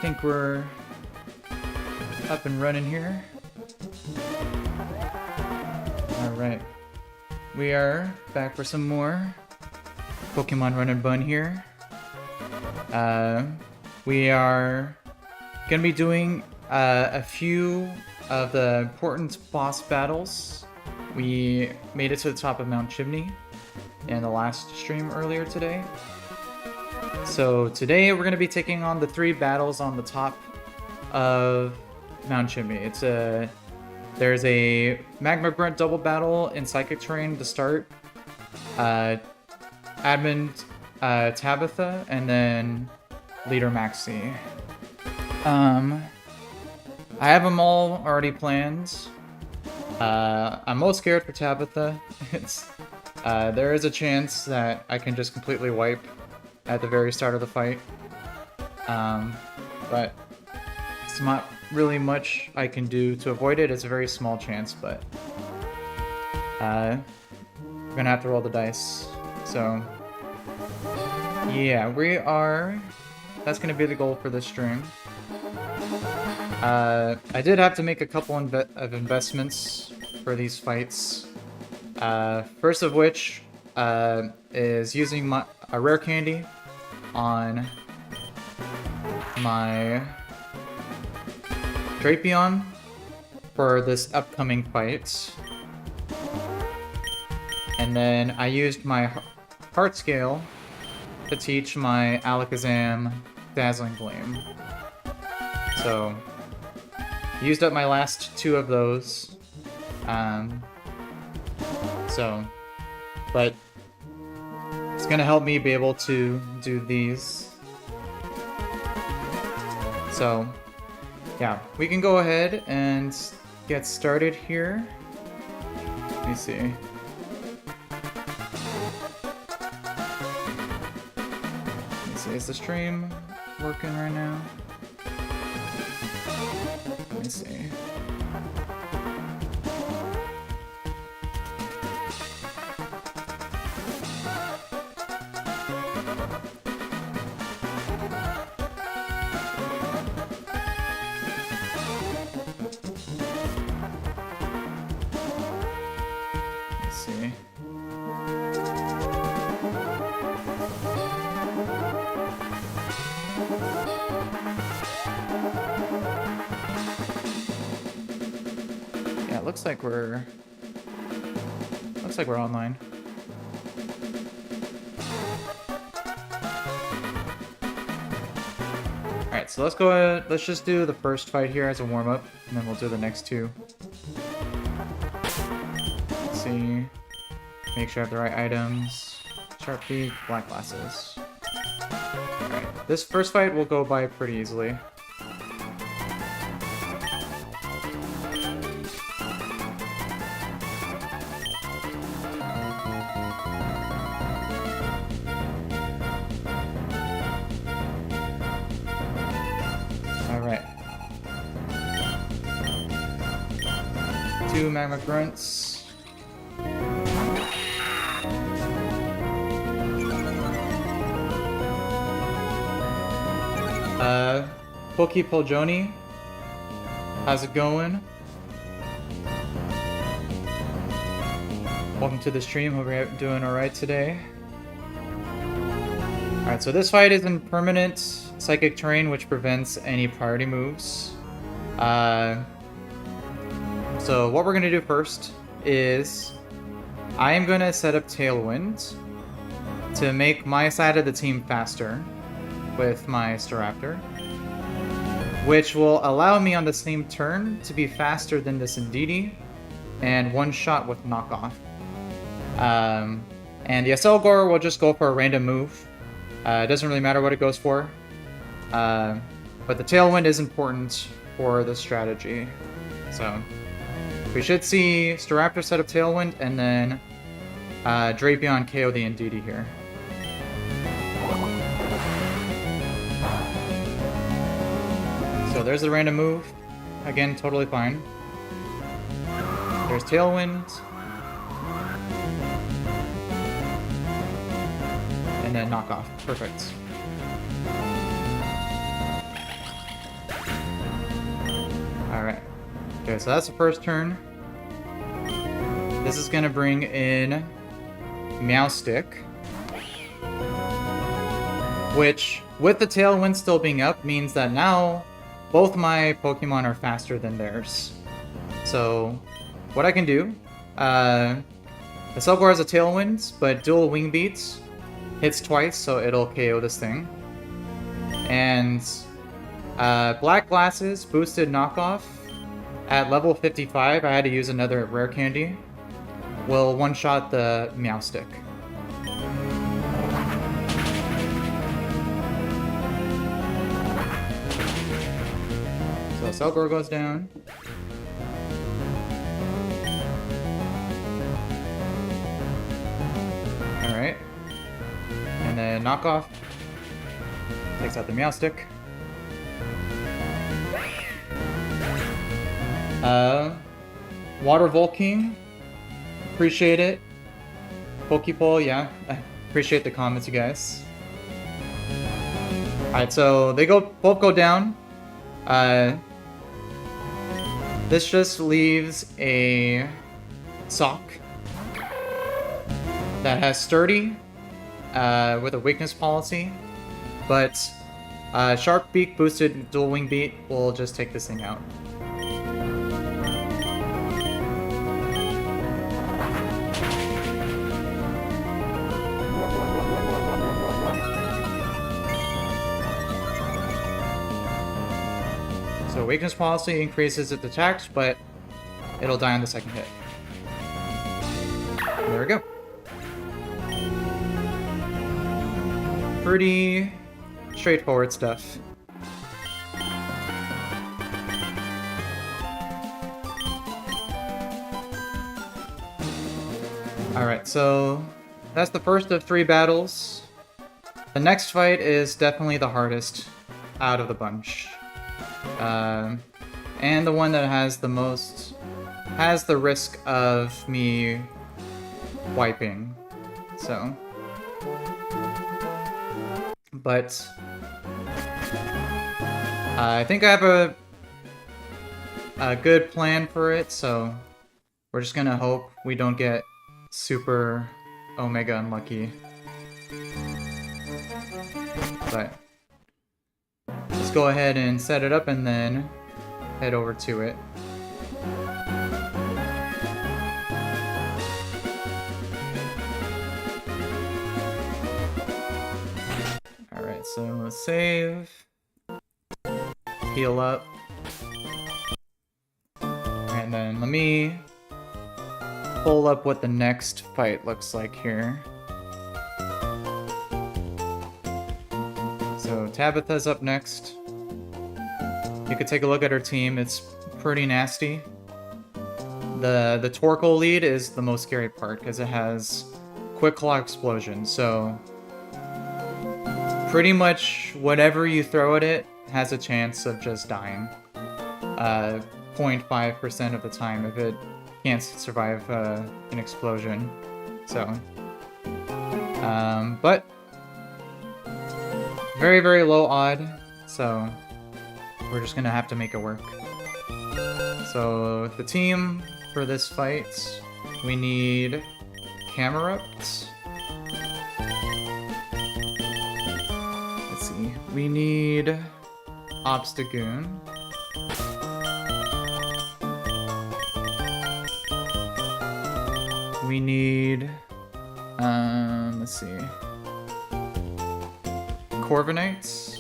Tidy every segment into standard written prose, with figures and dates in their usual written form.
think we're up and running here. Alright. We are back for some more Pokemon Run&Bun here. We are going to be doing a few of the important boss battles. We made it to the top of Mount Chimney in the last stream earlier today. So today we're going to be taking on the 3 battles on the top of Mount Chimney. There's a Magma Grunt double battle in Psychic Terrain to start. Admin Tabitha, and then Leader Maxi. I have them all already planned. I'm most scared for Tabitha. There is a chance that I can just completely wipe at the very start of the fight. But it's not really much I can do to avoid it. It's a very small chance, but we're gonna have to roll the dice. So yeah, that's gonna be the goal for this stream. I did have to make a couple of investments for these fights. First of which is using a rare candy on my Drapion for this upcoming fight. And then I used my Heart Scale to teach my Alakazam Dazzling Gleam. So, used up my last 2 of those. But it's gonna help me be able to do these. So, yeah, we can go ahead and get started here. Let me see. Is the stream working right now? Let me see. Let's see. Yeah, it looks like we're online. Alright, so let's go ahead, let's just do the first fight here as a warm-up, and then we'll do the next 2. Let's see. Make sure I have the right items. Sharp beak, black glasses. Alright, this first fight will go by pretty easily. Alright. 2 Magma Grunts. Pokey Poljoni, how's it going? Welcome to the stream, hope you're doing alright today. Alright, so this fight is in permanent Psychic Terrain, which prevents any priority moves. So what we're going to do first is I am going to set up Tailwind to make my side of the team faster with my Staraptor, which will allow me on the same turn to be faster than this Indeedee and one-shot with Knockoff. And the Aselgor will just go for a random move. It doesn't really matter what it goes for. But the Tailwind is important for the strategy. So we should see Staraptor set up Tailwind and then Drapion KO the Indeedee here. So there's the random move. Again, totally fine. There's Tailwind. And then Knockoff. Perfect. Alright. Okay, so that's the first turn. This is gonna bring in Meowstick. Which, with the Tailwind still being up, means that now both my Pokemon are faster than theirs. So, what I can do, the Selgar has a Tailwind, but dual Wing Beats hits twice, so it'll KO this thing. And Black Glasses boosted knockoff at level 55. I had to use another rare candy. Will one-shot the Meowstick. So Selgar goes down. Alright. And then knockoff takes out the Meowstick. Water Volking. Appreciate it. Pokeball, yeah. I appreciate the comments, you guys. Alright, so they both go down. This just leaves a Sock that has Sturdy with a weakness policy, but Sharp Beak boosted dual Wing Beat will just take this thing out. So weakness policy increases its attacks, but it'll die on the second hit. There we go. Pretty straightforward stuff. Alright, so that's the first of 3 battles. The next fight is definitely the hardest out of the bunch. And the one that has the most... has the risk of me wiping. So... But... I think I have a good plan for it, so... We're just gonna hope we don't get super Omega unlucky. But... let's go ahead and set it up and then head over to it. Alright, so let's save. Heal up. And then let me pull up what the next fight looks like here. So Tabitha's up next. You could take a look at her team. It's pretty nasty. The Torkoal lead is the most scary part because it has Quick Claw Explosion. So pretty much whatever you throw at it has a chance of just dying. 0.5% of the time if it can't survive an explosion. So, but very, very low odd, so we're just gonna have to make it work. So the team for this fight, we need Camerupt. Let's see, we need Obstagoon. We need, let's see, Corviknight.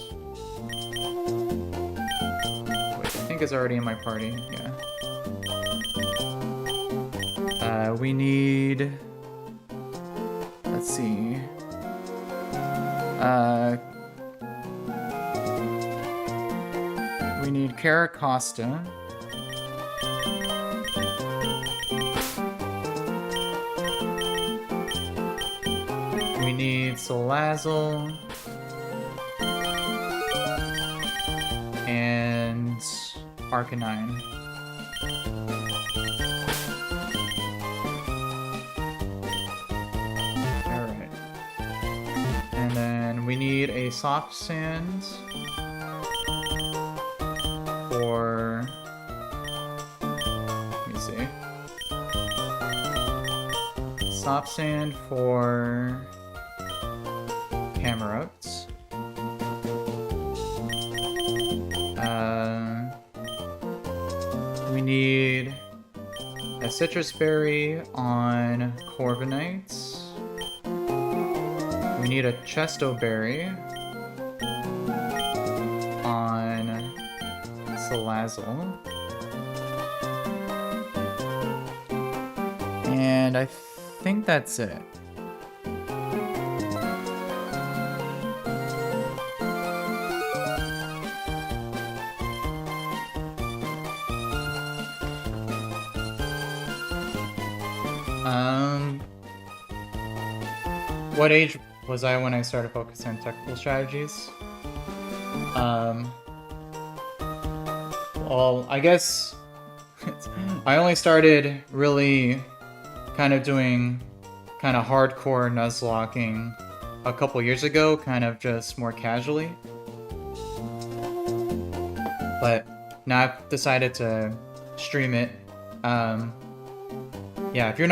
Which I think is already in my party, yeah. We need, let's see, we need Caracosta. We need Salazzle. And Arcanine. Alright. And then we need a Soft Sand for soft sand for Camerotes. We need a citrus berry on Corviknights. We need a chesto berry on Salazzle. And I think that's it. What age was I when I started focusing on technical strategies? Well, I guess I only started really kind of doing kind of hardcore Nuzlocking a couple years ago, kind of just more casually. But now I've decided to stream it. Yeah, if you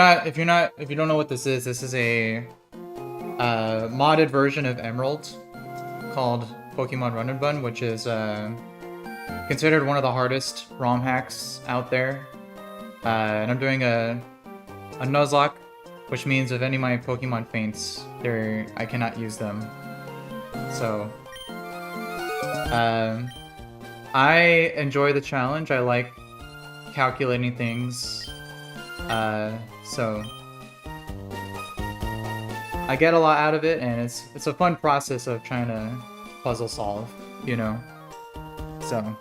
don't know what this is a modded version of Emerald called Pokemon Run&Bun, which is considered one of the hardest ROM hacks out there. And I'm doing a Nuzlocke, which means if any of my Pokemon faints, I cannot use them. So I enjoy the challenge. I like calculating things. So I get a lot out of it, and it's a fun process of trying to puzzle solve, you know. So,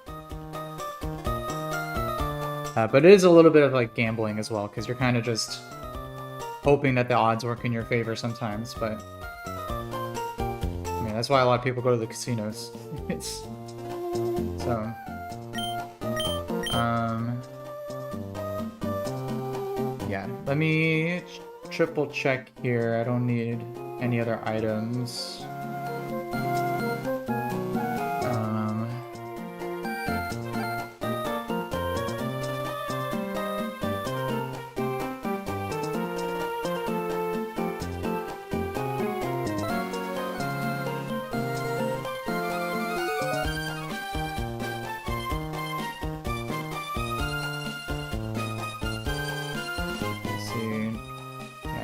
but it is a little bit of like gambling as well, because you're kind of just hoping that the odds work in your favor sometimes. But I mean, that's why a lot of people go to the casinos. So, yeah. Let me triple check here. I don't need any other items.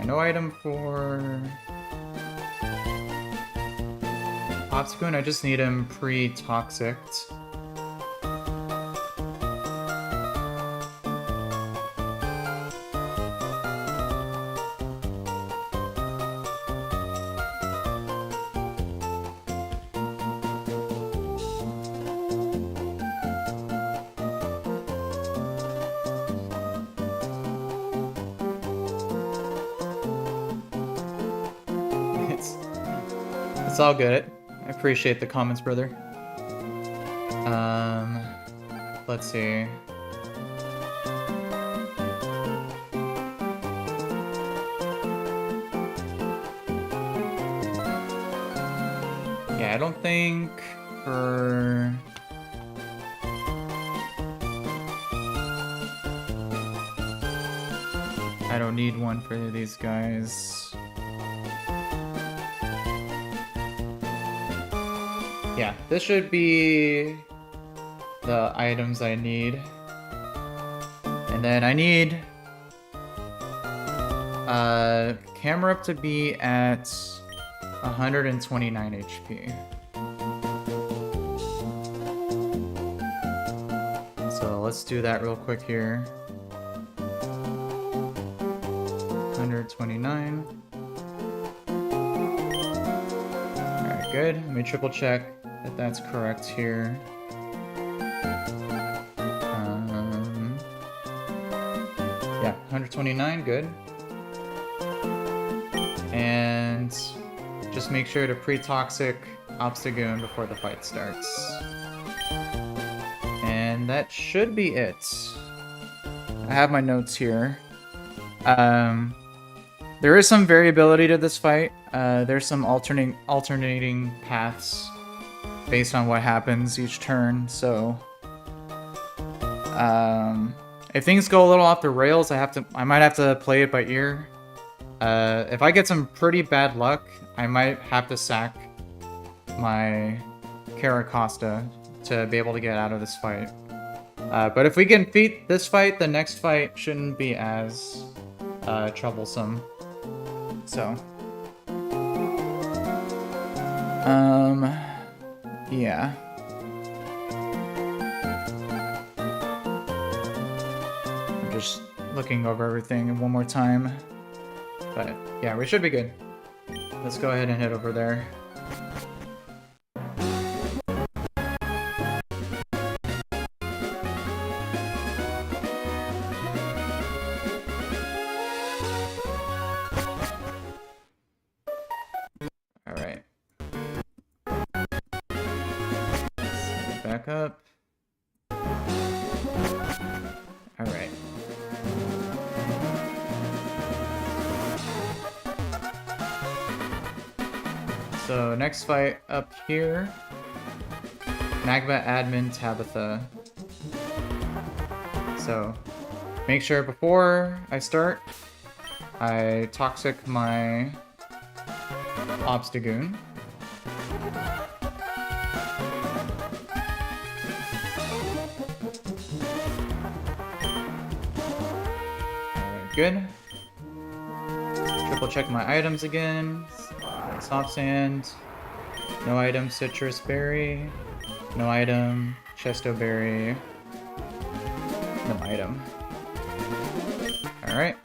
No item for Obstagoon. I just need him pre-toxicked. It's all good. I appreciate the comments, brother. Let's see. Yeah, I don't think for... I don't need one for these guys. Yeah, this should be the items I need. And then I need Camera to be at 129 HP. So let's do that real quick here. 129. Alright, good. Let me triple check that that's correct here. Yeah, 129, good. And just make sure to pre-toxic Obstagoon before the fight starts. And that should be it. I have my notes here. There is some variability to this fight. There's some alternating paths based on what happens each turn, so if things go a little off the rails, I might have to play it by ear. If I get some pretty bad luck, I might have to sack my Caracosta to be able to get out of this fight. But if we can beat this fight, the next fight shouldn't be as troublesome. So, yeah. I'm just looking over everything one more time. But yeah, we should be good. Let's go ahead and head over there. Alright. Back up. Alright. So next fight up here, Magma Admin Tabitha. So make sure before I start, I toxic my Obstagoon. Alright, good. Triple check my items again. Soft sand. No item, citrus berry. No item, chesto berry. No item. Alright.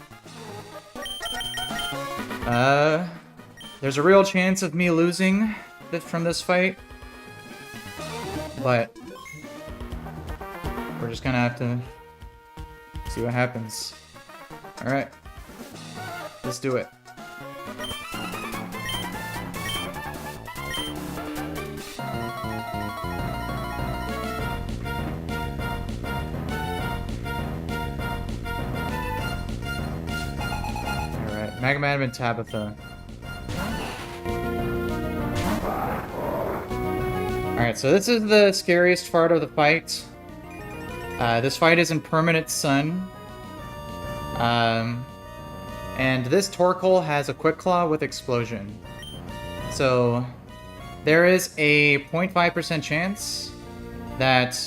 There's a real chance of me losing from this fight. But we're just gonna have to see what happens. Alright. Let's do it. Magma Admin Tabitha. Alright, so this is the scariest part of the fight. This fight is in permanent sun. And this Torkoal has a Quick Claw with Explosion. So there is a 0.5% chance that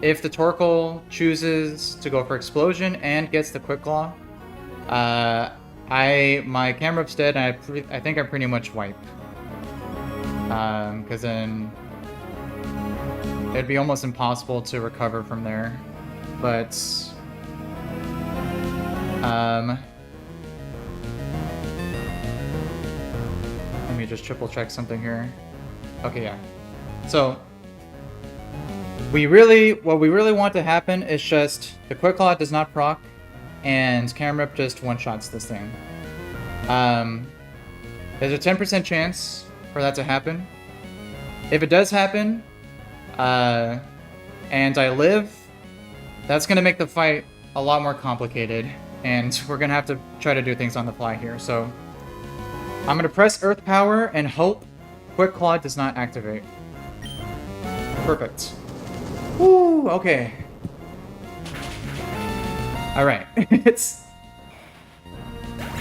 if the Torkoal chooses to go for Explosion and gets the Quick Claw, my camera up's dead, and I think I pretty much wipe. Because then it'd be almost impossible to recover from there. But let me just triple check something here. Okay, yeah. So what we really want to happen is just the Quick Claw does not proc, and Camrip just one-shots this thing. There's a 10% chance for that to happen. If it does happen, and I live, that's going to make the fight a lot more complicated, and we're going to have to try to do things on the fly here. So I'm going to press Earth Power and hope Quick Claw does not activate. Perfect. Woo, okay. Alright, it's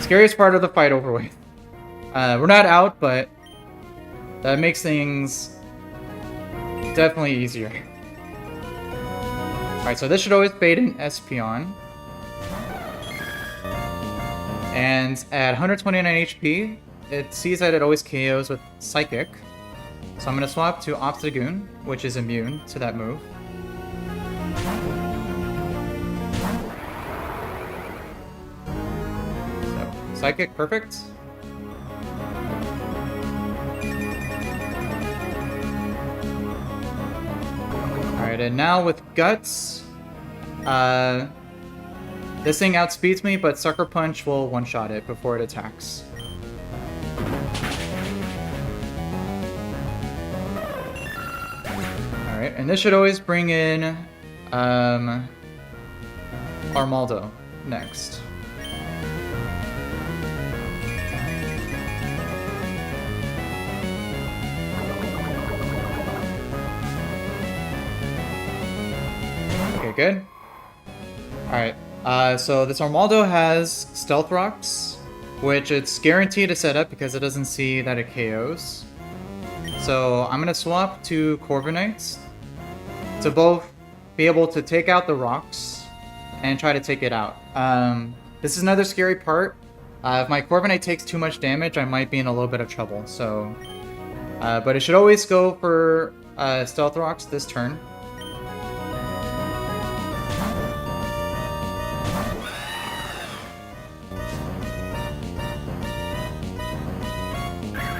scariest part of the fight over with. We're not out, but that makes things definitely easier. Alright, so this should always bait an Espeon. And at 129 HP, it sees that it always KOs with Psychic. So I'm going to swap to Obstagoon, which is immune to that move. Psychic, perfect. Alright, and now with Guts, this thing outspeeds me, but Sucker Punch will one-shot it before it attacks. Alright, and this should always bring in Armaldo next. Okay, good. Alright, so this Armaldo has Stealth Rocks, which it's guaranteed to set up because it doesn't see that it KOs. So I'm gonna swap to Corviknights to both be able to take out the rocks and try to take it out. This is another scary part. If my Corviknight takes too much damage, I might be in a little bit of trouble. So, but it should always go for Stealth Rocks this turn.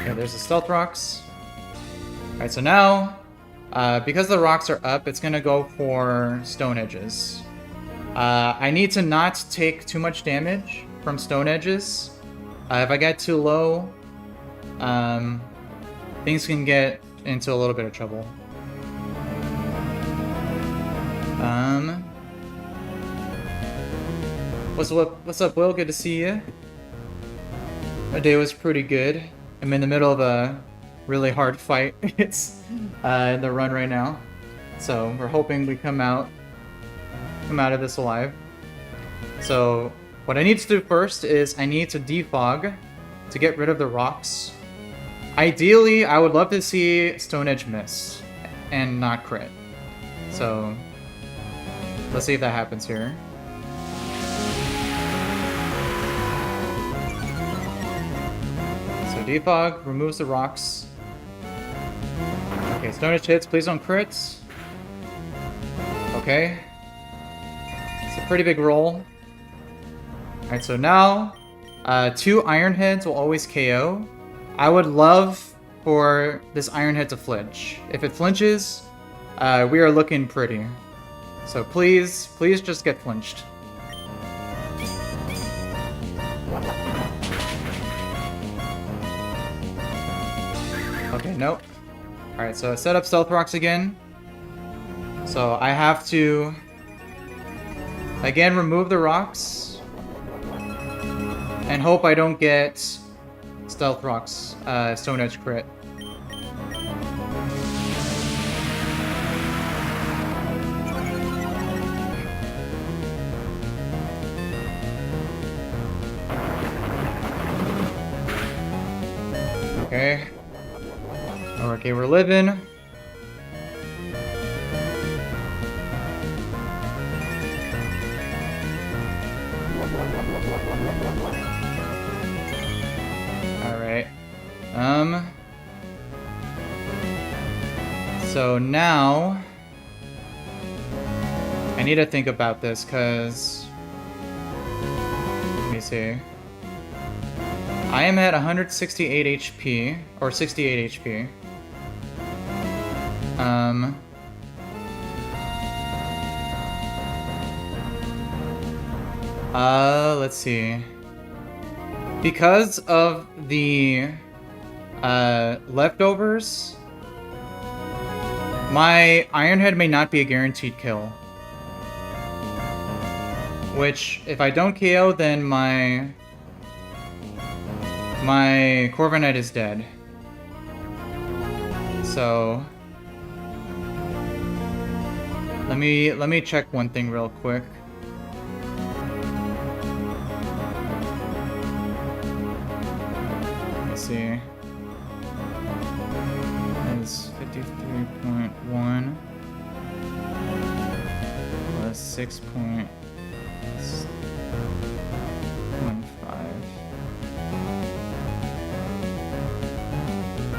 Okay, there's the Stealth Rocks. Alright, so now, because the rocks are up, it's gonna go for Stone Edges. I need to not take too much damage from Stone Edges. If I get too low, things can get into a little bit of trouble. What's up, Will? Good to see you. My day was pretty good. I'm in the middle of a really hard fight. It's in the run right now, so we're hoping we come out of this alive. So what I need to do first is I need to defog to get rid of the rocks. Ideally, I would love to see Stone Edge miss and not crit. So let's see if that happens here. So defog removes the rocks. Okay, Stone Edge hits. Please don't crits. Okay. It's a pretty big roll. Alright, so now 2 Iron Heads will always KO. I would love for this Iron Head to flinch. If it flinches, we are looking pretty. So please just get flinched. Okay, nope. Alright, so I set up Stealth Rocks again. So I have to, again, remove the rocks. And hope I don't get Stealth Rocks, Stone Edge crit. Okay. Okay, we're living. Alright. So now I need to think about this, because let me see. I am at 168 HP, or 68 HP. Let's see. Because of the leftovers, my Iron Head may not be a guaranteed kill. Which, if I don't KO, then my Corviknight is dead. So let me check one thing real quick. Let me see. It's 53.1 plus 6.15.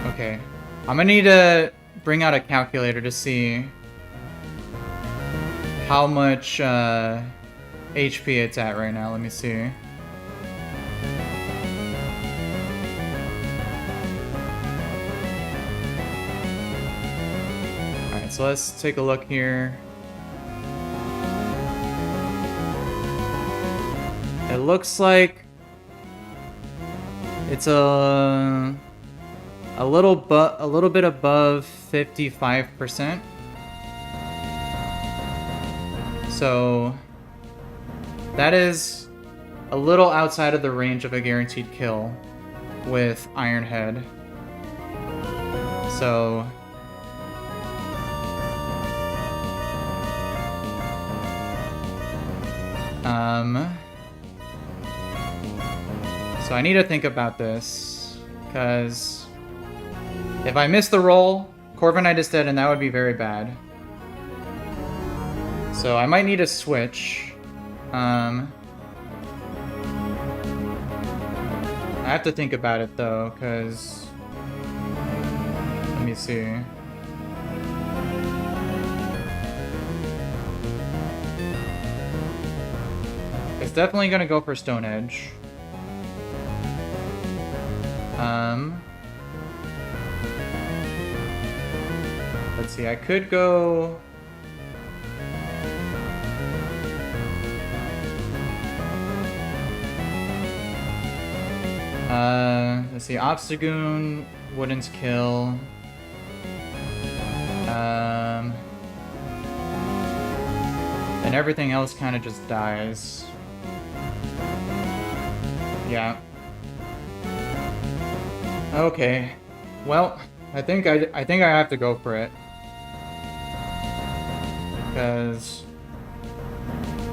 Okay, I'm gonna need to bring out a calculator to see how much HP it's at right now. Let me see. Alright, so let's take a look here. It looks like it's a little bit above 55%. So that is a little outside of the range of a guaranteed kill with Iron Head. So So I need to think about this, because if I miss the roll, Corviknight is dead, and that would be very bad. So I might need to switch. I have to think about it though, because let me see. It's definitely gonna go for Stone Edge. Let's see, I could go... let's see, Obstagoon wouldn't kill. And everything else kind of just dies. Yeah. Okay. Well, I think I have to go for it. Because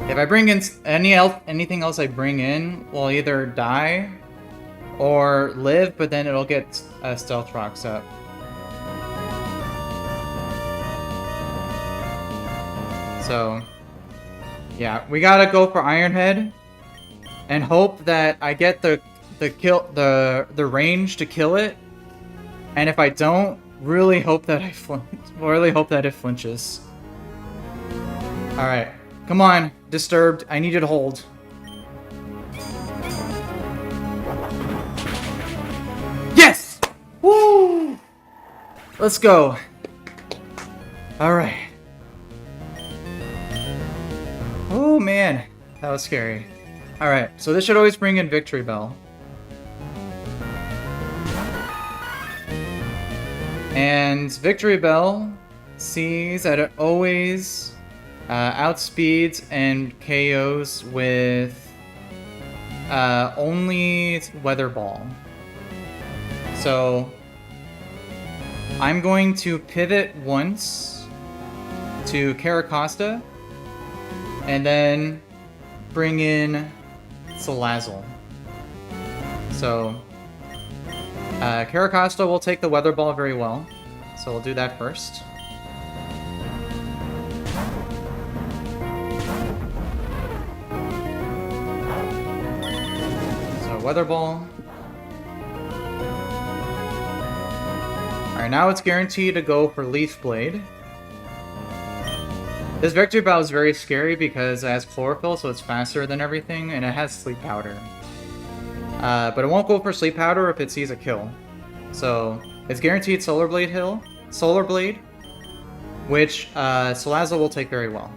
if I bring in anything else I bring in will either die or live, but then it'll get Stealth Rocks up. So, yeah, we gotta go for Ironhead and hope that I get the range to kill it. And if I don't, really hope that it flinches. All right, come on, Disturbed. I need you to hold. Yes! Woo! Let's go. All right. Oh man, that was scary. All right, so this should always bring in Victory Bell. And Victory Bell sees that it always outspeeds and KOs with only Weather Ball. So I'm going to pivot once to Caracosta and then bring in Salazzle. So Caracosta will take the Weather Ball very well, so we'll do that first. So Weather Ball. Alright, now it's guaranteed to go for Leaf Blade. This Victory Bell is very scary because it has Chlorophyll, so it's faster than everything, and it has Sleep Powder. But it won't go for Sleep Powder if it sees a kill. So it's guaranteed Solar Blade, which Salazzle will take very well.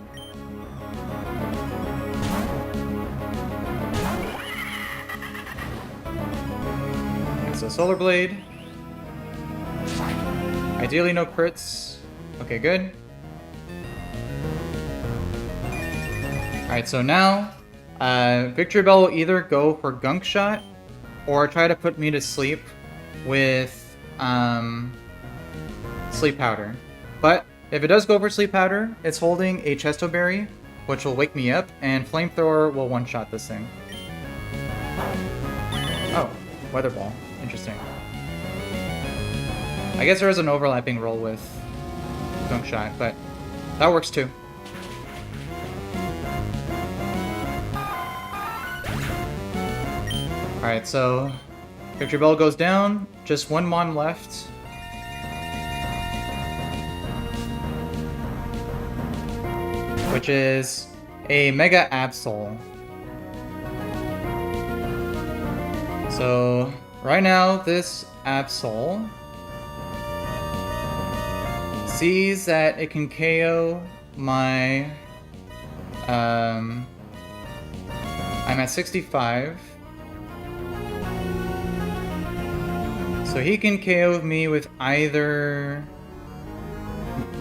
So Solar Blade. Ideally no crits. Okay, good. Alright, so now Victory Bell will either go for Gunk Shot or try to put me to sleep with Sleep Powder. But if it does go for Sleep Powder, it's holding a Chesto Berry, which will wake me up, and Flamethrower will one-shot this thing. Oh, Weather Ball. Interesting. I guess there is an overlapping roll with Gunk Shot, but that works too. Alright, so Victory Bell goes down, just one Mon left. Which is a Mega Absol. So right now this Absol sees that it can KO my I'm at 65. So he can KO me with either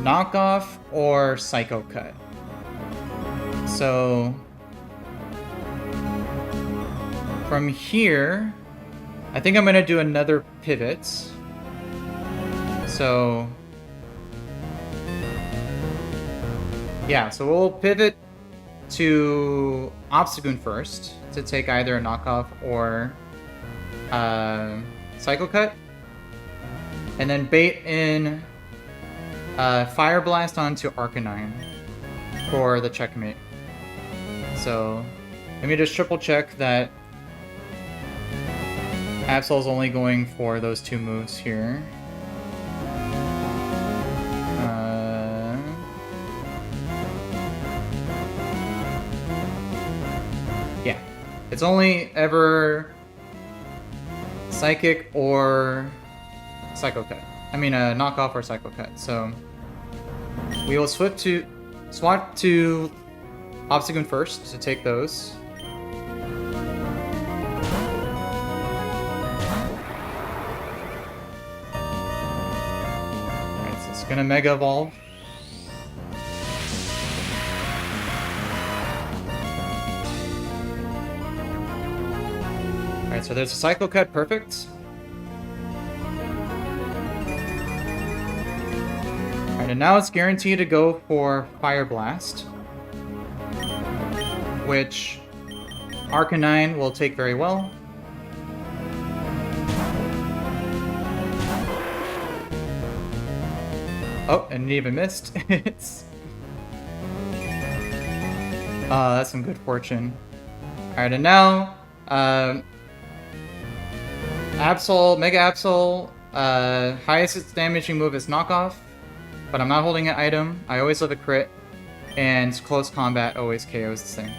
Knockoff or Psycho Cut. So from here, I think I'm gonna do another pivot. So yeah, so we'll pivot to Obstagoon first to take either a Knockoff or Cycle Cut, and then bait in Fire Blast onto Arcanine for the checkmate. So let me just triple check that Absol's only going for those two moves here. Yeah, it's only ever Psychic or Psycho Cut. I mean, knockoff or Psycho Cut. So we will swap to Obstagoon first to take those. Alright, so it's gonna Mega Evolve. Alright, so there's a Psycho Cut, perfect. Alright, and now it's guaranteed to go for Fire Blast, which Arcanine will take very well. Oh, and it even missed. That's some good fortune. Alright, and now Absol, Mega Absol, highest damaging move is Knockoff, but I'm not holding an item. I always live a crit, and close combat always KOs this thing.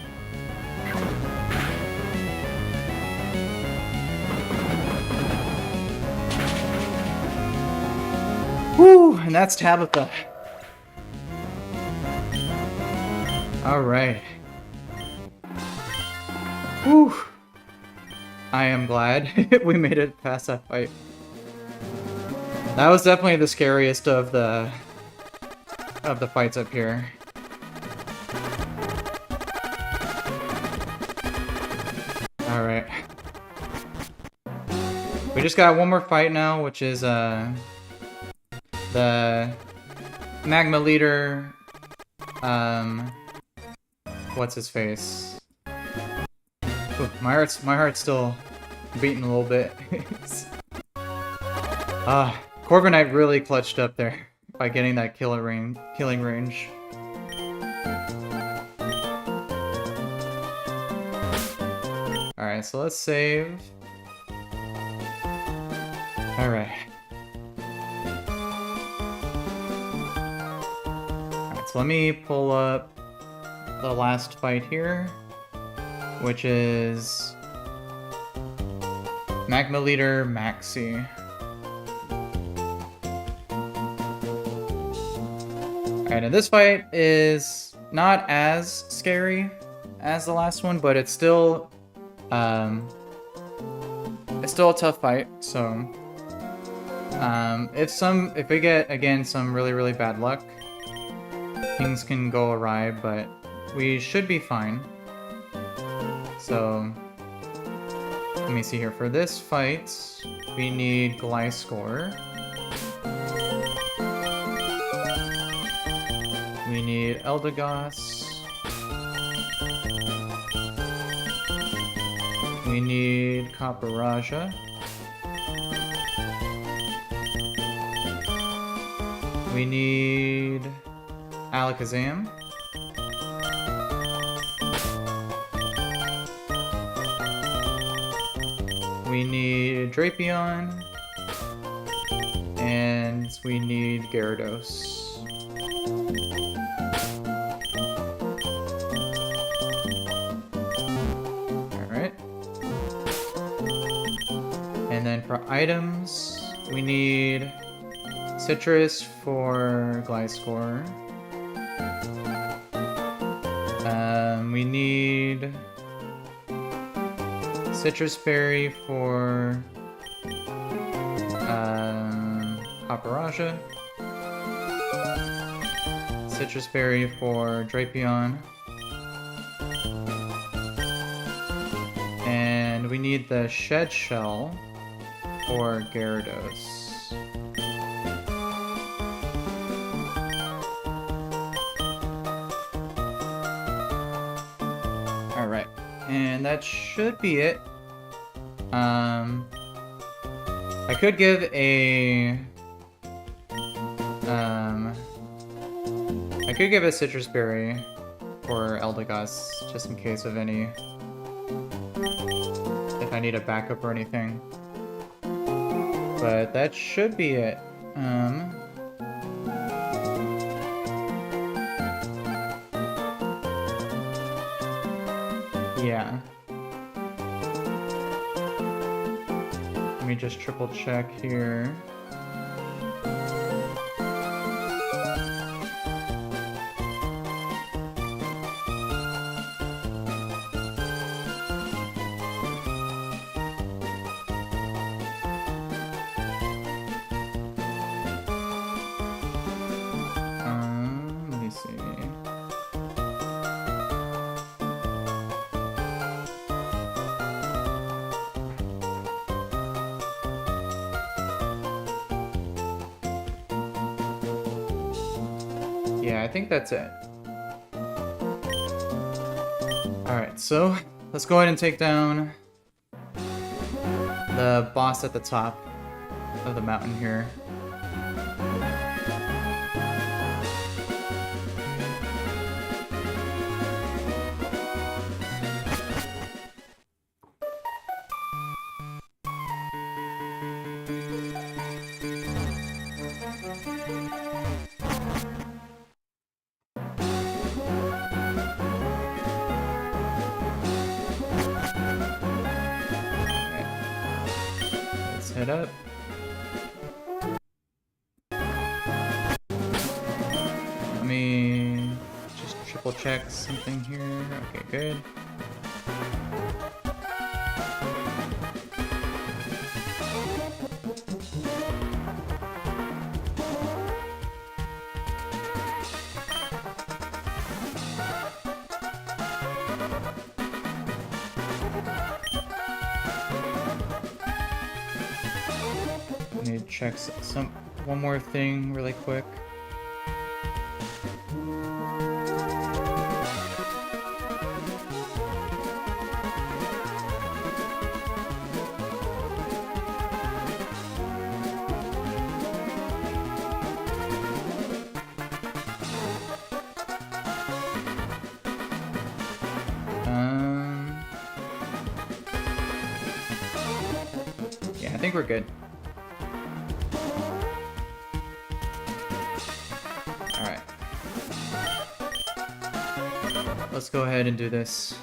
Whew, and that's Tabitha. Alright. Whew. I am glad we made it past that fight. That was definitely the scariest of the fights up here. Alright. We just got one more fight now, which is the Magma leader, what's his face? Ooh, my heart's still beating a little bit. Corviknight really clutched up there by getting that killing range. Alright, so let's save. Alright. Alright, so let me pull up the last fight here, which is Magma Leader Maxi. Alright, and this fight is not as scary as the last one, but it's still a tough fight. So if we get again some really bad luck, things can go awry, but we should be fine. So let me see here. For this fight, we need Gliscor. We need Eldegoss. We need Copperajah. We need Alakazam. We need Drapion. And we need Gyarados. And then for items, we need Citrus for Gliscor. We need Citrus Berry for Copperajah. Citrus Berry for Drapion. And we need the Shed Shell for Gyarados. Alright, and that should be it. I could give a... I could give a citrus berry for Eldegoss, just in case of any... if I need a backup or anything. But that should be it. Yeah. Let me just triple check here. Let me see. Yeah, I think that's it. Alright, so let's go ahead and take down the boss at the top of the mountain here. Head up. Let me just triple check something here. Okay, good. Need to check one more thing really quick. Yeah, I think we're good. Alright. Let's go ahead and do this.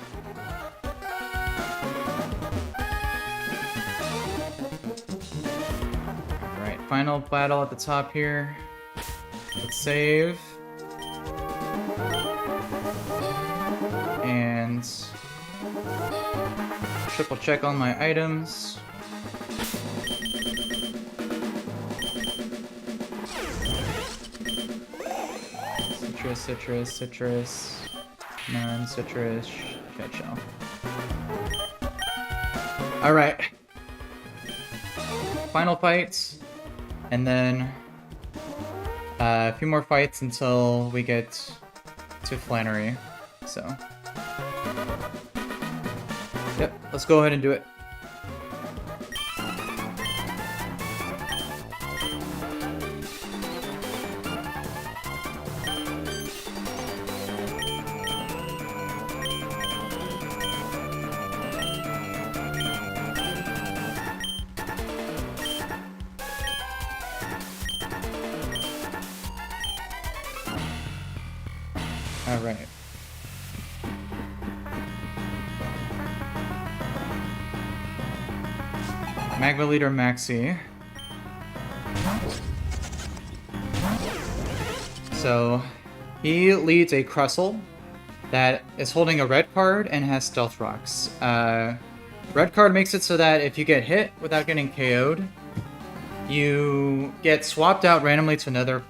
Alright, final battle at the top here. Let's save. And triple check all my items. Citrus, non-citrus, shit shell. Alright. Final fight, and then a few more fights until we get to Flannery, so. Yep, let's go ahead and do it. Alright. Magma Leader Maxi. So, he leads a Crustle that is holding a red card and has Stealth Rocks. Red card makes it so that if you get hit without getting KO'd, you get swapped out randomly to another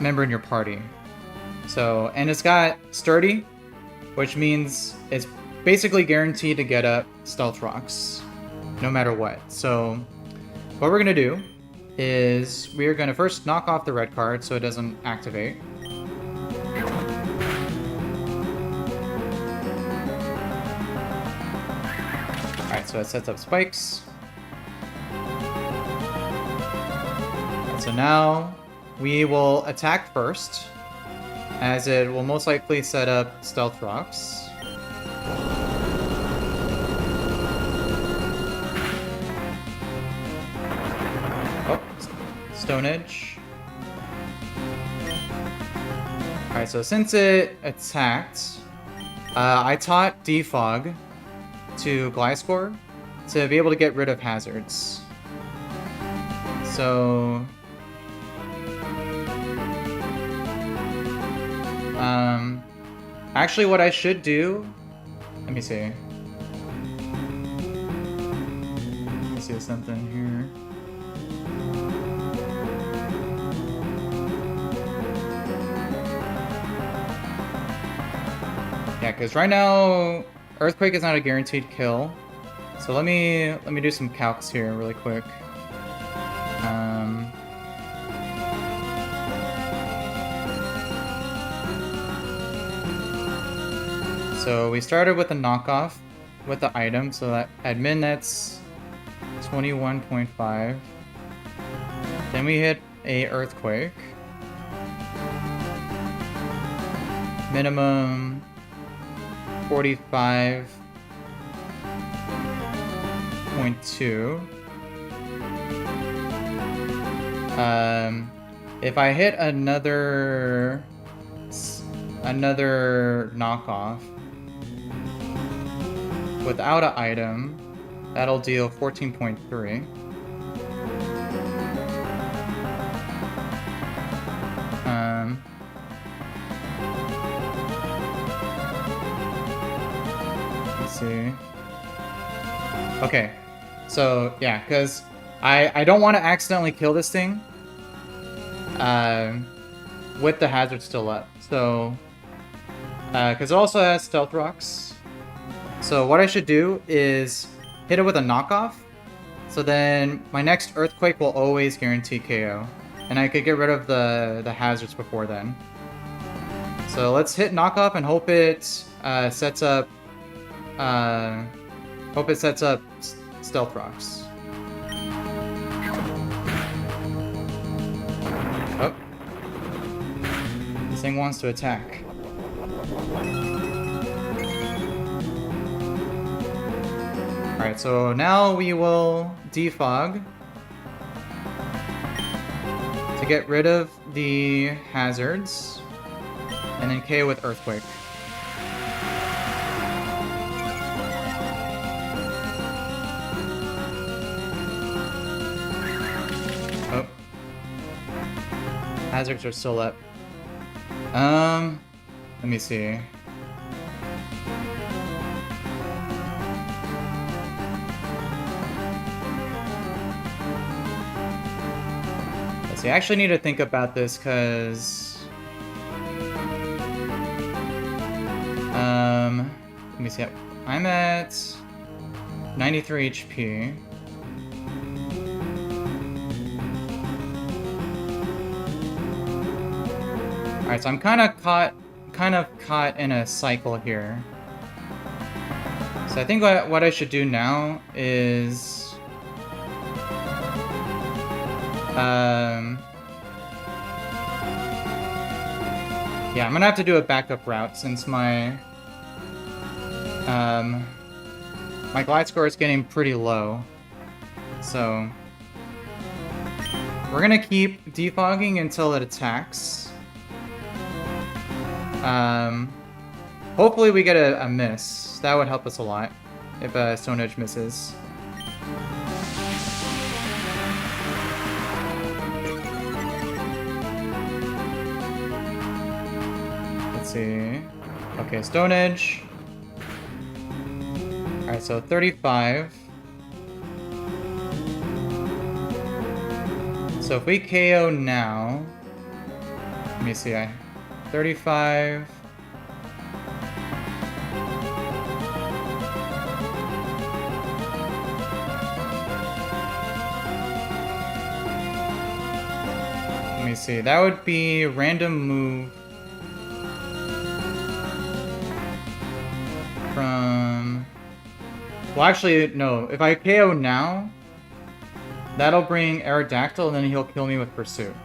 member in your party. So, and it's got Sturdy, which means it's basically guaranteed to get up Stealth Rocks, no matter what. So, what we're gonna do is we're gonna first knock off the red card so it doesn't activate. Alright, so it sets up spikes. So now we will attack first, as it will most likely set up stealth rocks. Oh, Stone Edge. Alright, so since it attacked, I taught Defog to Gliscor to be able to get rid of hazards. So... actually what I should do... Let me see. Let me see something here. Yeah, because right now, Earthquake is not a guaranteed kill. So let me do some calcs here really quick. So we started with a knockoff with the item, so that admin that's 21.5. Then we hit a Earthquake. Minimum 45.2. If I hit another knockoff without an item, that'll deal 14.3. Let's see. Okay, so yeah, because I don't want to accidentally kill this thing with the hazard still up. So, because it also has stealth rocks. So what I should do is hit it with a knockoff. So then my next Earthquake will always guarantee KO. And I could get rid of the hazards before then. So let's hit knockoff and hope it sets up stealth rocks. Oh. This thing wants to attack. Alright, so now we will defog to get rid of the hazards, and then KO with Earthquake. Oh. Hazards are still up. Let me see. I actually need to think about this because let me see. I'm at 93 HP. Alright, so I'm kind of caught in a cycle here. So I think what I should do now is yeah, I'm gonna have to do a backup route since my my glide score is getting pretty low. So we're gonna keep defogging until it attacks. Hopefully we get a miss. That would help us a lot if Stone Edge misses. See. Okay, Stone Edge. Alright, so 35. So if we KO now... Let me see, 35... Let me see, that would be random move from... Well, actually, no. If I KO now, That'll bring Aerodactyl, and then he'll kill me with Pursuit.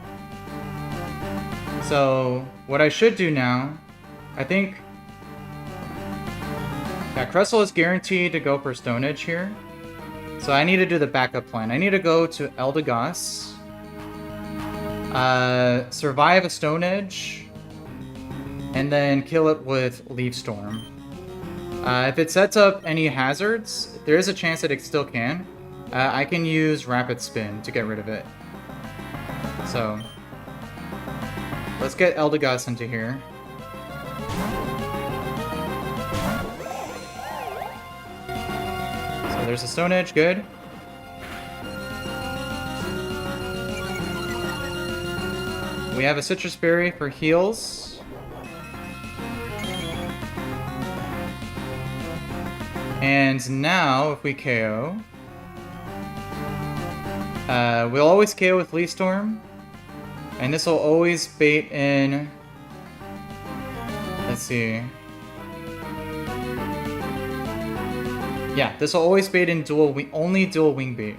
So, what I should do now, I think... Yeah, Cressel is guaranteed to go for Stone Edge here. So I need to do the backup plan. I need to go to Eldegoss, survive a Stone Edge, and then kill it with Leaf Storm. If it sets up any hazards, there is a chance that it still can. I can use Rapid Spin to get rid of it. So, let's get Eldegoss into here. So there's a Stone Edge, good. We have a Citrus Berry for heals. And now, if we KO... we'll always KO with Leaf Storm. And this will always bait in... Let's see... Yeah, this will always bait in only dual wing bait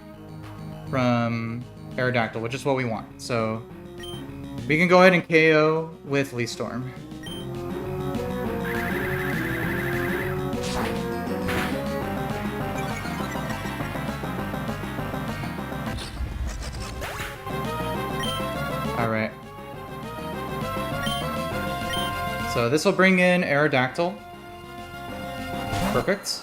from Aerodactyl, which is what we want. So we can go ahead and KO with Leaf Storm. Alright. So this will bring in Aerodactyl. Perfect.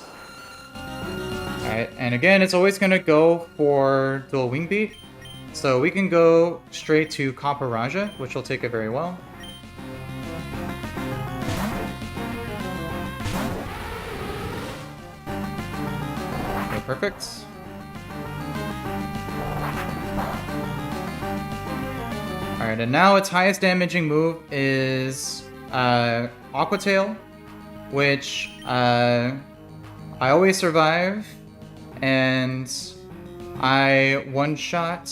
Alright, and again, it's always going to go for dual wing beat. So we can go straight to Kaparaja, which will take it very well. Okay, perfect. Alright, and now its highest damaging move is Aqua Tail, which I always survive, and I one-shot.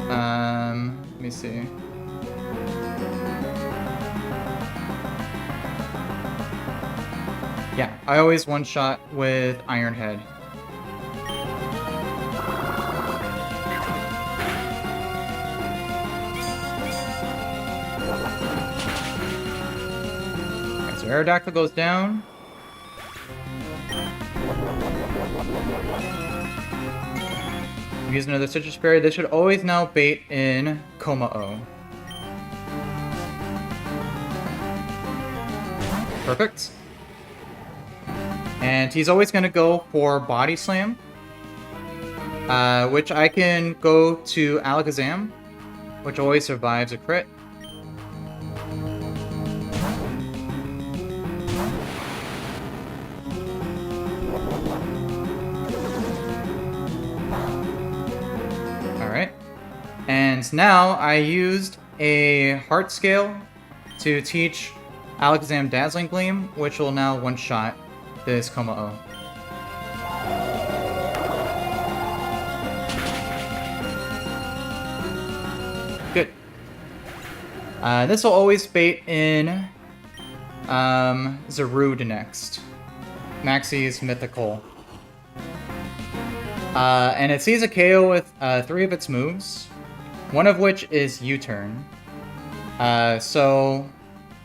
Let me see. Yeah, I always one-shot with Iron Head. Okay, so Aerodactyl goes down. Use another Citrus Berry. This should always now bait in Komao. Perfect. And he's always going to go for Body Slam, which I can go to Alakazam, which always survives a crit. And now I used a Heart Scale to teach Alakazam Dazzling Gleam, which will now one-shot this Komao. Good. This will always bait in Zarude next. Maxie's Mythical. And it sees a KO with 3 of its moves. One of which is U-turn. So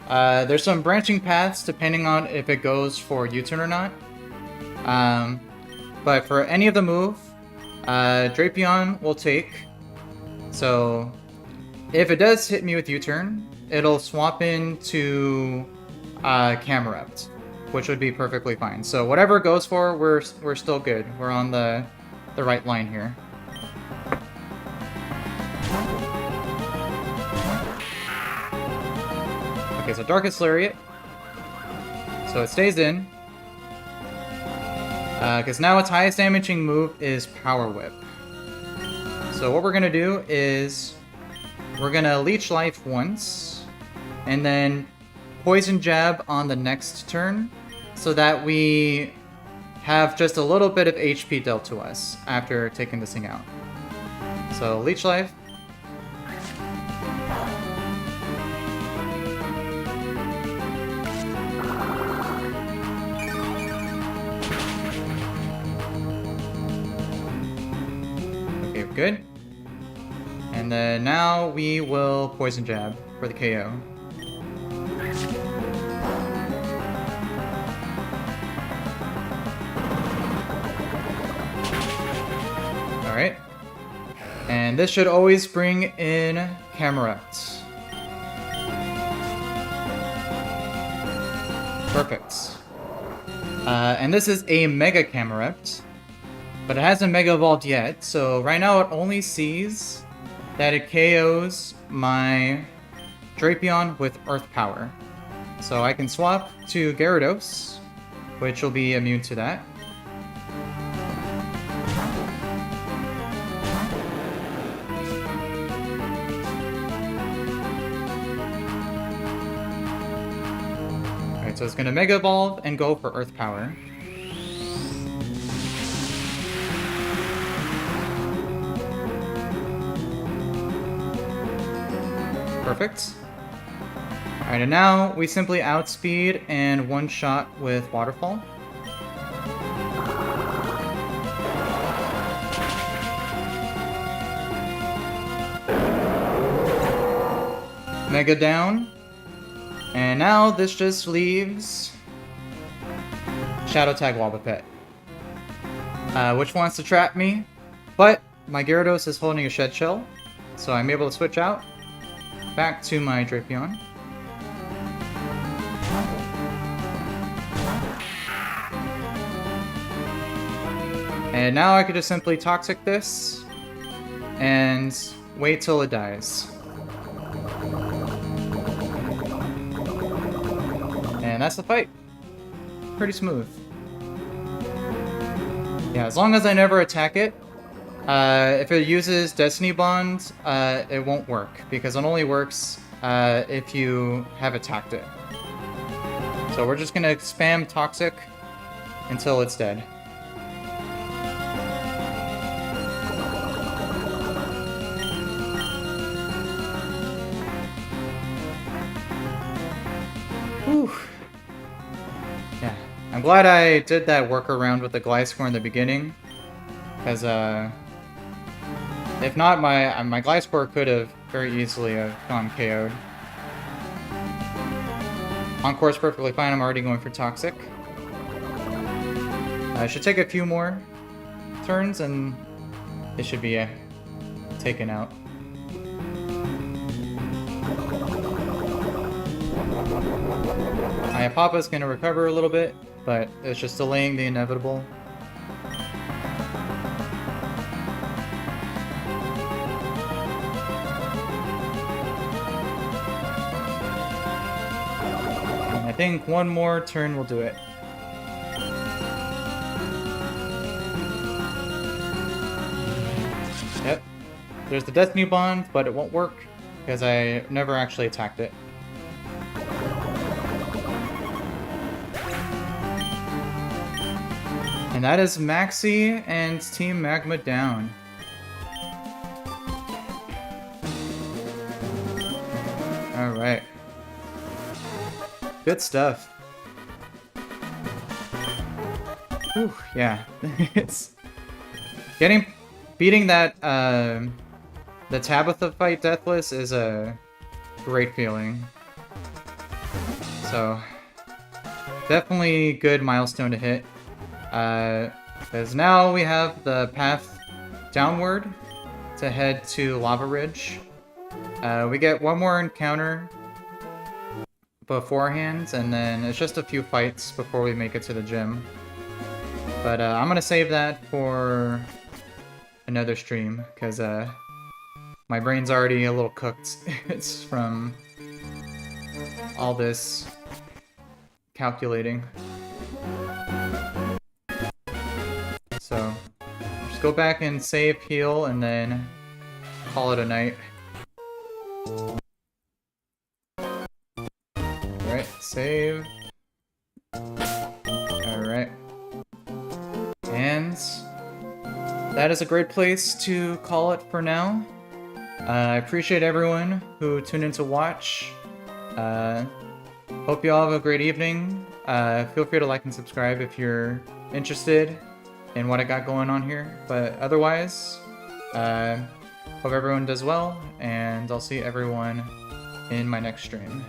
there's some branching paths depending on if it goes for U-turn or not. But for any of the move, Drapion will take. So if it does hit me with U-turn, it'll swap into Camerupt, which would be perfectly fine. So whatever it goes for, we're still good. We're on the right line here. Okay, so Darkest Lariat. So it stays in. Because now its highest damaging move is Power Whip. So what we're going to do is we're going to Leech Life once, and then Poison Jab on the next turn, so that we have just a little bit of HP dealt to us after taking this thing out. So Leech Life. good. And then now we will Poison Jab for the KO. Alright. And this should always bring in Camerupt. Perfect. And this is a Mega Camerupt, but it hasn't Mega Evolved yet, so right now it only sees that it KOs my Drapion with Earth Power. So I can swap to Gyarados, which will be immune to that. Alright, so it's gonna Mega Evolve and go for Earth Power. Perfect. Alright, and now we simply outspeed and one-shot with Waterfall. Mega down. And now this just leaves Shadow Tag Wobbuffet, which wants to trap me, but my Gyarados is holding a Shed Shell, so I'm able to switch out back to my Drapion. And now I could just simply Toxic this and wait till it dies. And that's the fight. Pretty smooth. Yeah, as long as I never attack it, if it uses Destiny Bond, it won't work, because it only works if you have attacked it. So we're just gonna spam Toxic until it's dead. Whew. Yeah, I'm glad I did that workaround with the Gliscor in the beginning, because if not, my Gliscor could have very easily gone KO'd. Encore's perfectly fine, I'm already going for Toxic. I should take a few more turns and it should be taken out. Papa's gonna recover a little bit, but it's just delaying the inevitable. And I think one more turn will do it. Yep. There's the Destiny Bond, but it won't work because I never actually attacked it. And that is Maxi and Team Magma down. Alright. Good stuff. Whew, yeah. It's beating that the Tabitha fight deathless is a great feeling. So definitely good milestone to hit. Because now we have the path downward to head to Lava Ridge. We get one more encounter beforehand, and then it's just a few fights before we make it to the gym. But I'm gonna save that for another stream, because my brain's already a little cooked. It's from all this calculating. So, just go back and save, heal, and then call it a night. Alright, save. Alright. And that is a great place to call it for now. I appreciate everyone who tuned in to watch. Hope you all have a great evening. Feel free to like and subscribe if you're interested in what I got going on here. But otherwise, Hope everyone does well, and I'll see everyone in my next stream.